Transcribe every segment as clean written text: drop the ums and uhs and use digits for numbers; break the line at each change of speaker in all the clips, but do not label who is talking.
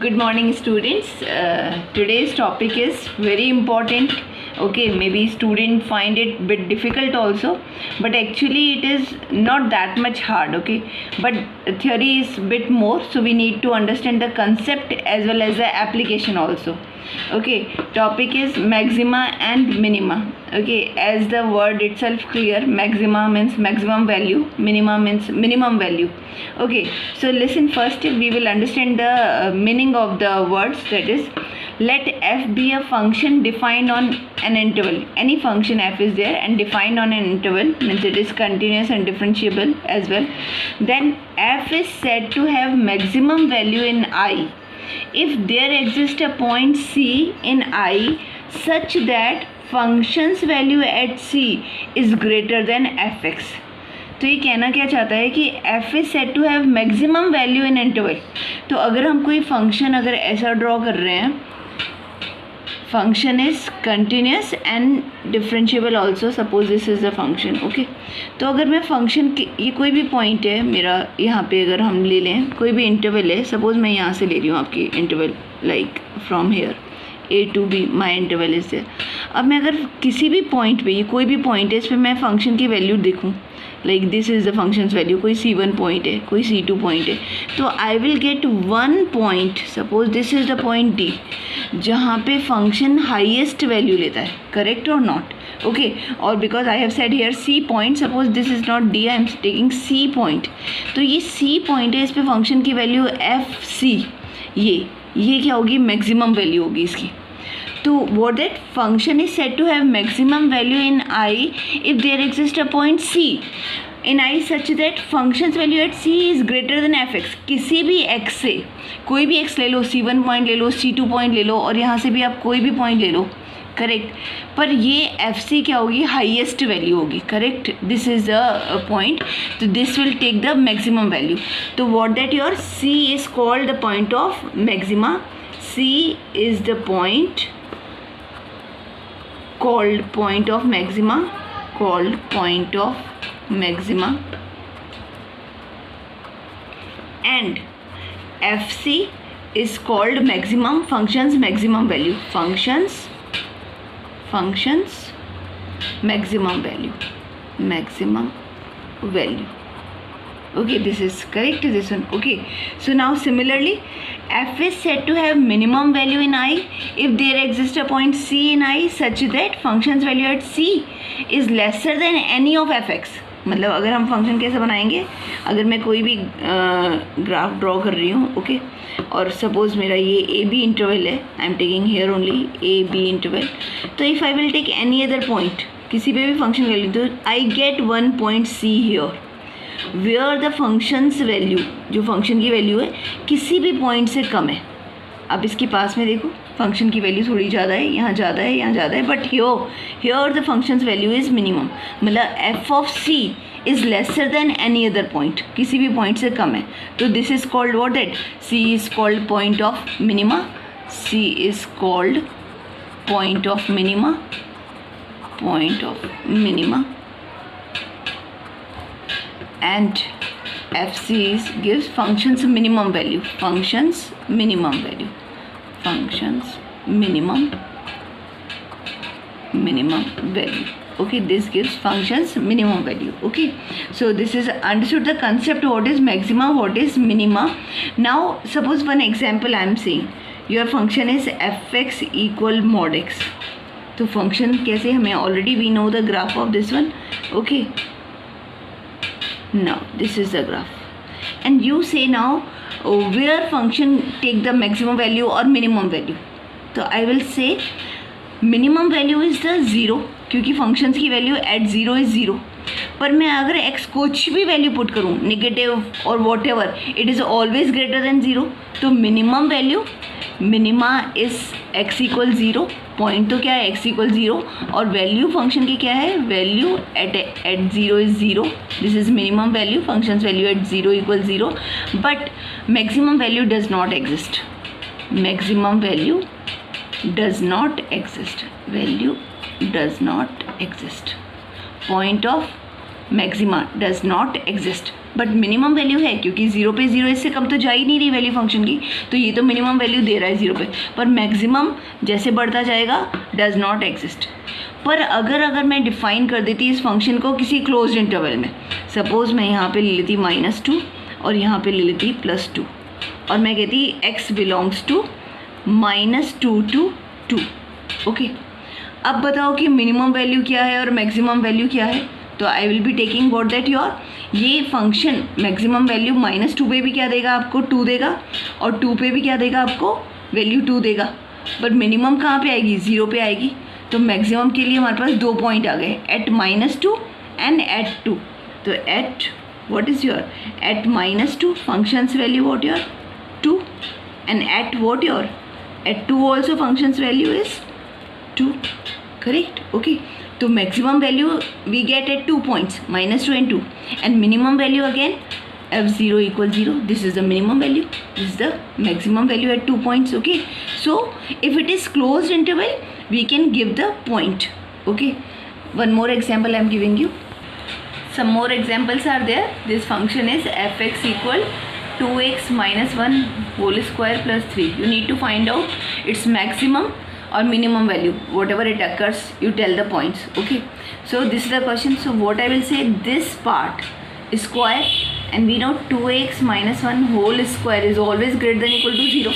Good morning, students. Today's topic is very important. Okay, maybe student find it bit difficult also, but actually it is not that much hard. Okay, but theory is bit more, so we need to understand the concept as well as the application also. Okay, topic is maxima and minima. Okay, as the word itself clear, maxima means maximum value, minima means minimum value. Okay, so listen, first we will understand the meaning of the words. That is, let f be a function defined on an interval. Any function f is there and defined on an interval, means it is continuous and differentiable as well. Then f is said to have maximum value in I if there exists a point c in I such that function's value at c is greater than fx. तो ये कहना क्या चाहता है कि f is said to have maximum value in interval. तो अगर हम कोई फंक्शन अगर ऐसा ड्रॉ कर रहे हैं, function is continuous and differentiable also, suppose this is the function. Okay, तो अगर मैं फंक्शन की ये कोई भी पॉइंट है मेरा, यहाँ पे अगर हम ले लें कोई भी इंटरवल है, सपोज मैं यहाँ से ले रही हूँ आपकी interval, like from here a to b, my interval is there. अब मैं अगर किसी भी पॉइंट पे, ये कोई भी पॉइंट है, इस पर मैं फंक्शन की वैल्यू देखूँ, like this is the functions value, कोई c1 पॉइंट है, कोई c2 पॉइंट है, तो I will get one point, suppose this is the point d, जहाँ पे फंक्शन हाईएस्ट वैल्यू लेता है. करेक्ट और नॉट? ओके, और because I have said here c point, suppose this is not d, I am taking c point, तो ये c point है, इस पे फंक्शन की वैल्यू fc, ये क्या होगी, मैक्सिमम वैल्यू होगी इसकी. तो what that function is said to have maximum value in I if there exists a point C in I such that function's value at C is greater than fx. किसी भी x से कोई भी x ले लो, c1 point ले लो, c2 point ले लो, और यहाँ से भी आप कोई भी पॉइंट ले लो. करेक्ट, पर ये fc क्या होगी, हाईएस्ट वैल्यू होगी. Correct, this is the point, तो this will take the maximum value. तो what that your c is called the point of maxima. c is the point called point of maxima, called point of maxima, and fc is called maximum functions maximum value, functions maximum value. Okay, this is correct, this one. Okay, so now similarly f is said to have minimum value in I if there exists a point c in I such that function's value at c is lesser than any of fx. मतलब अगर हम function कैसे बनाएंगे, अगर मैं कोई भी graph draw कर रही हूँ, ओके, और सपोज मेरा ये ए बी इंटरवल है, I am taking here only A B interval, तो if I will take any other point, किसी पे भी फंक्शन कर ली, तो I get one point C here where the functions value, जो फंक्शन की वैल्यू है, किसी भी पॉइंट से कम है. अब इसके पास में देखो फंक्शन की वैल्यू थोड़ी ज़्यादा है, यहाँ ज़्यादा है, यहाँ ज़्यादा है, but here the functions value is minimum. मतलब F of C is lesser than any other point, किसी भी पॉइंट से कम है. तो this is called what, that C is called point of minima. C is called point of minima, point of minima. And fc gives functions minimum value, functions minimum value, functions minimum value. Okay, this gives functions minimum value. Okay, so this is understood the concept, what is maxima, what is minima. Now suppose one example I am saying, your function is fx equal mod x. तो function कैसे, हमें already we know the graph of this one. Okay, now this is the graph, and you say now where function take the maximum value or minimum value. तो I will say minimum value is the 0, क्योंकि functions की value at 0 is 0. पर मैं अगर x कुछ भी value put करूँ, negative और whatever, it is always greater than 0. तो minimum value, minima is x equal 0, point तो क्या है x इक्वल 0, और वैल्यू फंक्शन की क्या है, value at 0 is 0. This is minimum value, functions value at 0 equal 0, but maximum value does not exist. Maximum value does not exist, value does not exist, point of maxima does not exist. But minimum value है क्योंकि 0 पे 0 इससे कम तो जा ही नहीं रही value function की, तो ये तो मिनिमम वैल्यू दे रहा है 0 पे, पर मैक्सिमम जैसे बढ़ता जाएगा डज नॉट एग्जिस्ट। पर अगर मैं डिफाइन कर देती इस फंक्शन को किसी क्लोज्ड इंटरवल में, सपोज मैं यहाँ पे ले लेती -2 और यहाँ पे ले लेती +2 और मैं कहती x belongs to -2 to 2। Okay, अब बताओ कि मिनिमम वैल्यू क्या है और मैक्सिमम वैल्यू क्या है। तो आई will be taking what that your ये फंक्शन मैक्सिमम वैल्यू -2 पे भी क्या देगा आपको 2 देगा और 2 पे भी क्या देगा आपको वैल्यू 2 देगा, बट मिनिमम कहाँ पे आएगी 0 पे आएगी। तो मैक्सिमम के लिए हमारे पास 2 पॉइंट आ गए, एट -2 एंड एट 2। तो at what is your at -2 functions value what your 2 and at what your at 2 also functions value is 2, correct. Okay, तो maximum value we get at 2 points -2 and 2, and minimum value again f0 equals 0. This is the minimum value, this is the maximum value at 2 points. Okay, so if it is closed interval we can give the point. Okay, one more example I am giving you. Some more examples are there. This function is fx equal 2x minus 1 whole square plus 3. You need to find out its maximum or minimum value, whatever it occurs you tell the points. Okay, so this is the question. So what I will say, this part square and we know 2x minus 1 whole square is always greater than equal to 0.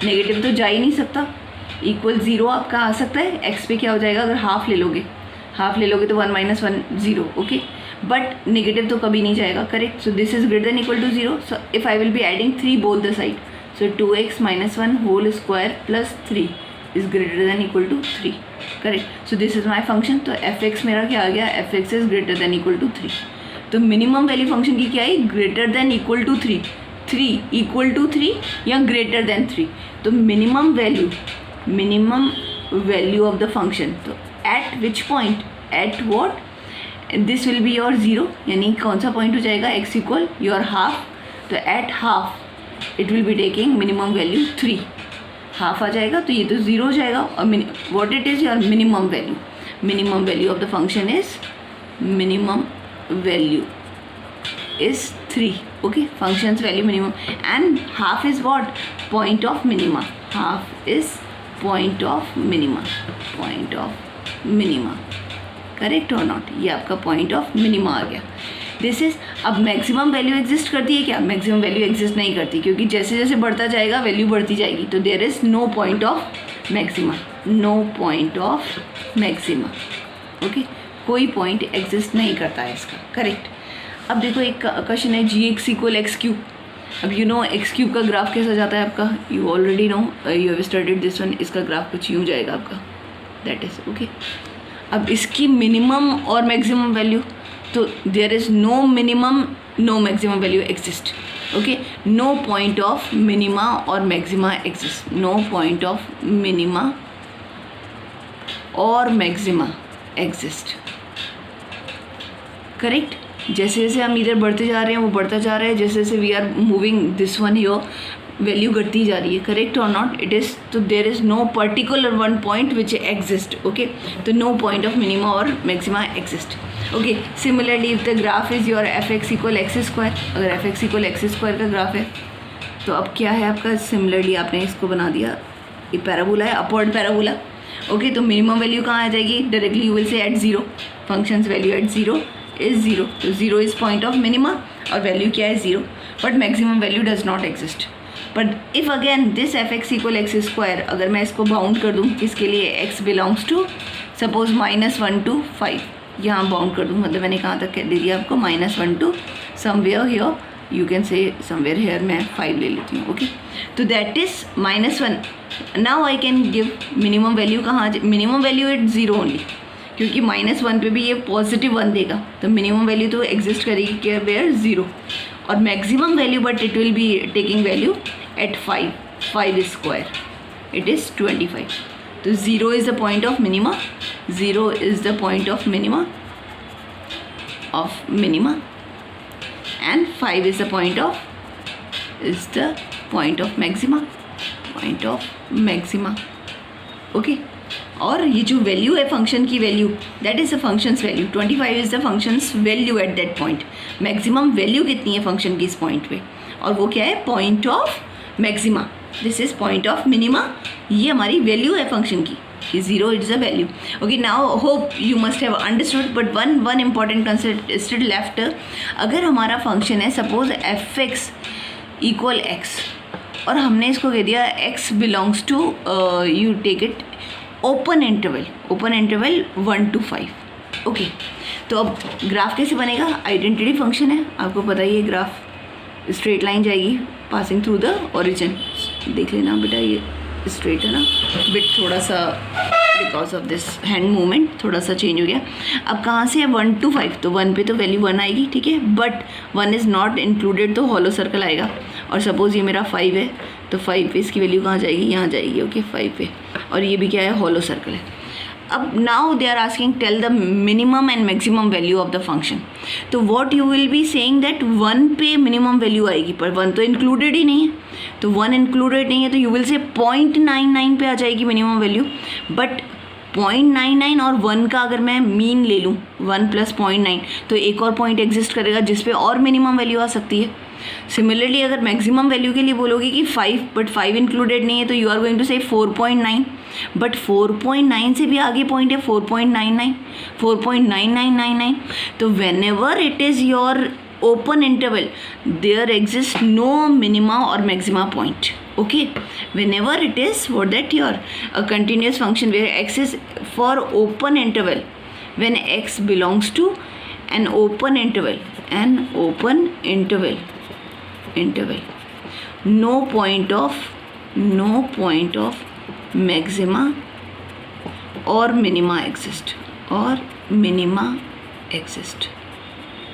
Negative तो जा ही नहीं सकता, equal 0 आपका आ सकता है, x पे क्या हो जाएगा अगर हाफ ले लोगे तो 1 - 1 0। ओके, बट नेगेटिव तो कभी नहीं जाएगा, correct. So this is greater than equal to 0। So if I will be adding 3 both the side, so 2x minus 1 whole square plus 3 is greater than equal to 3, करेक्ट। So this is my function. तो fx मेरा क्या आ गया, fx is greater than equal to 3। तो minimum value function की क्या है, greater than equal to 3, 3 equal to 3 या ग्रेटर देन 3। तो minimum value of the function, तो at which point, at what, this will be your 0, यानी कौन सा पॉइंट हो जाएगा, x इक्वल योर हाफ। तो at half it will be taking minimum value 3, half आ जाएगा तो ये तो 0 हो जाएगा। और what it is your minimum value of the function is minimum value is 3। Okay, functions value minimum and half is what, point of minima, half is point of minima, correct और not, ये आपका point of minima आ गया। This is, अब maximum value exist करती है क्या, maximum value exist नहीं करती, क्योंकि जैसे जैसे बढ़ता जाएगा वैल्यू बढ़ती जाएगी। तो there is no point of maxima, okay, कोई पॉइंट एग्जिस्ट नहीं करता है इसका, करेक्ट। अब देखो एक क्वेश्चन है gx इक्वल एक्स क्यूब। अब यू नो एक्स क्यूब का ग्राफ कैसा जाता है आपका, you already know, you have studied this one. इसका ग्राफ कुछ यूँ जाएगा आपका, दैट इज ओके। अब इसकी मिनिमम और मैक्सिमम वैल्यू, तो there is no minimum no maximum value exist. Okay, no point of minima और maxima exist, no point of minima और मैक्सिमा एग्जिस्ट, करेक्ट। जैसे जैसे हम इधर बढ़ते जा रहे हैं वो बढ़ता जा रहा है, जैसे जैसे we are moving this one here value घटती जा रही है, करेक्ट और नॉट, इट इज़, तो there is no particular one point which exist. Okay, तो नो पॉइंट ऑफ मिनिमा और maxima exist. Okay, similarly if the graph is your fx equal x square, अगर fx equal x square का graph है तो अब क्या है आपका, सिमिलरली आपने इसको बना दिया, ये पैराबोला है, अपवर्ड पैराबोला। ओके, तो मिनिमम वैल्यू कहाँ आ जाएगी, directly you will say at 0, functions value at 0 is 0, तो 0 इज़ पॉइंट ऑफ मिनिमा और वैल्यू क्या है 0, but maximum value does not exist. But if again this fx equal x square, अगर मैं इसको बाउंड कर दूँ किसके लिए, x belongs to suppose -1 to 5, यहाँ बाउंड कर दूँ, मतलब मैंने कहाँ तक दे दिया आपको, -1 to somewhere here, you can say somewhere here, मैं 5 ले लेती हूँ। ओके, तो that is -1। Now I can give minimum value, कहाँ, मिनिमम वैल्यू एट 0 ओनली, क्योंकि -1 पे भी ये पॉजिटिव 1 देगा, तो मिनिमम वैल्यू तो एग्जिस्ट करेगी क्या, वेयर 0, और maximum value but it will be taking value at 5 square, it is 25। तो 0 is the point of minima, 0 is the point of minima and 5 is the point of maxima, okay। और ये जो value है function की value, that is the functions value. 25 is the functions value at that point. Maximum value कितनी है function की इस point पे, और वो क्या है, point of maxima. This is point of minima. ये हमारी वैल्यू है फंक्शन की, 0 is the value. Okay, now hope you must have understood, but one important concept still left. अगर हमारा फंक्शन है सपोज f(x) इक्वल x, और हमने इसको कह दिया x belongs to, you take it open interval 1 to 5. Okay, तो अब ग्राफ कैसे बनेगा, आइडेंटिटी फंक्शन है, आपको पता ही है. ग्राफ स्ट्रेट लाइन जाएगी पासिंग थ्रू द ओरिजिन. देख लेना बेटा, ये स्ट्रेट है ना, बिट थोड़ा सा because of this hand movement थोड़ा सा चेंज हो गया. अब कहाँ से है, 1 to 5, तो 1 पे तो वैल्यू 1 आएगी, ठीक है, बट 1 इज़ नॉट इंक्लूडेड, तो हॉलो सर्कल आएगा. और सपोज़ ये मेरा 5 है, तो 5 पे इसकी वैल्यू कहाँ जाएगी, यहाँ जाएगी. ओके, 5 पे, और ये भी क्या है, हॉलो सर्कल है. अब now they are asking tell the minimum and maximum value of the function. तो what you will be saying that 1 पे मिनिमम वैल्यू आएगी, पर 1 तो इंक्लूडेड ही नहीं है, तो 1 इंक्लूडेड नहीं है, तो यू विल से 0.99 पे आ जाएगी मिनिमम वैल्यू. बट 0.99 और 1 का अगर मैं मीन ले लूँ, 1 + 0.9, तो एक और पॉइंट एग्जिस्ट करेगा जिस पे और मिनिमम वैल्यू आ सकती है. सिमिलरली अगर मैक्सिमम वैल्यू के लिए बोलोगे कि 5, बट 5 इंक्लूडेड नहीं है, तो यू आर गोइंग टू से 4.9, बट 4.9 से भी आगे पॉइंट है 4.99, 4.9999. तो when ever it is your open interval, there exists no minima or maxima point. Okay, whenever it is what that your a continuous function where x is for open interval, when x belongs to an open interval, no point of maxima or minima exist,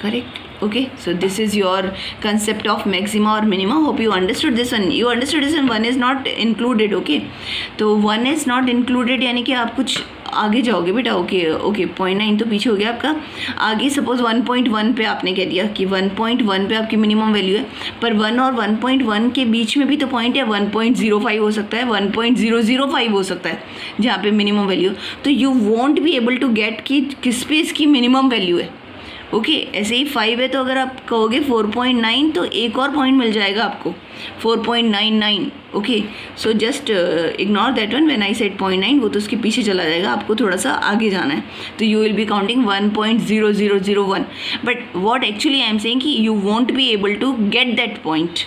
correct? Okay, so this is your concept of maxima or minima. Hope you understood this one. You understood this one. 1 is not included. Okay, तो 1 is not included यानी कि आप कुछ आगे जाओगे बेटा. Okay, 0.9 तो पीछे हो गया आपका. आगे सपोज 1.1 पे आपने कह दिया कि 1.1 पे आपकी मिनिमम वैल्यू है, पर 1 और 1.1 के बीच में भी तो पॉइंट है, 1.05 हो सकता है, 1.005 हो सकता है जहाँ पे मिनिमम वैल्यू. तो you won't be able to get कि किस पे इसकी मिनिमम वैल्यू है. ओके, ऐसे ही 5 है, तो अगर आप कहोगे 4.9, तो एक और पॉइंट मिल जाएगा आपको 4.99. Okay, so just ignore that one. When I said 0.9, वो तो उसके पीछे चला जाएगा, आपको थोड़ा सा आगे जाना है, तो you will be counting 1.0001. But what actually I am saying कि you won't be able to get that point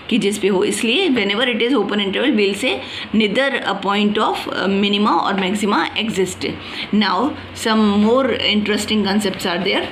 कि जिस पे हो. इसलिए whenever it is open interval, will say neither a point of minima और maxima exist. Now some more interesting concepts are there.